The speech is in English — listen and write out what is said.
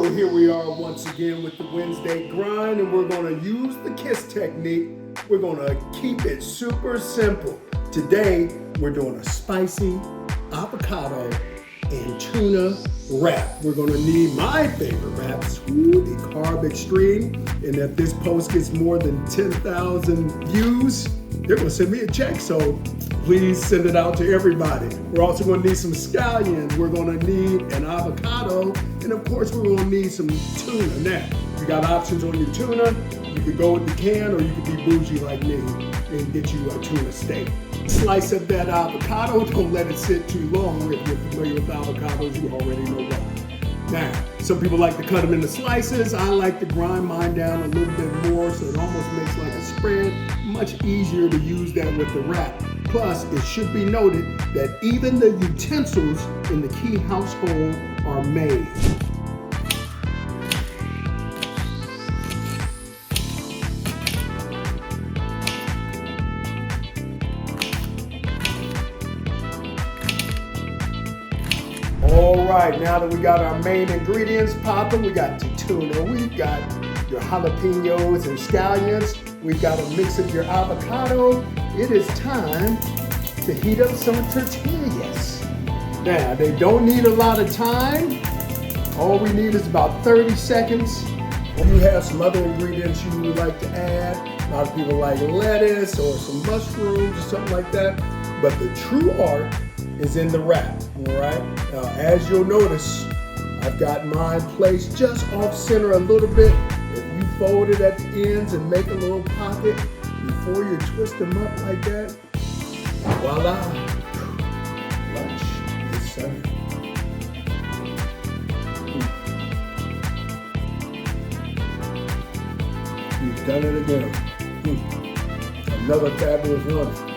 So here we are once again with the Wednesday grind, and we're gonna use the KISS technique. We're gonna keep it super simple. Today, we're doing a spicy avocado and tuna wrap. We're gonna need my favorite wraps, the Carb Extreme. And if this post gets more than 10,000 views, they're gonna send me a check, so please send it out to everybody. We're also gonna need some scallions. We're gonna need an avocado, and of course we're gonna need some tuna. Now, you got options on your tuna. You could go with the can, or you could be bougie like me and get you a tuna steak. Slice up that avocado, don't let it sit too long. If you're familiar with avocados, you already know why. Now, some people like to cut them into slices. I like to grind mine down a little bit more so it almost makes like a spread. Much easier to use that with the wrap. Plus, it should be noted that even the utensils in the Key household are made. All right, now that we got our main ingredients popping, we got the tuna, we've got your jalapenos and scallions, we've got a mix of your avocado. It is time to heat up some tortillas. Now, they don't need a lot of time. All we need is about 30 seconds. You have some other ingredients you would like to add. A lot of people like lettuce or some mushrooms or something like that. But the true art is in the wrap, all right? As you'll notice, I've got mine placed just off center a little bit. If you fold it at the ends and make a little pocket before you twist them up like that, voila, lunch is served. You've done it again. Another fabulous lunch.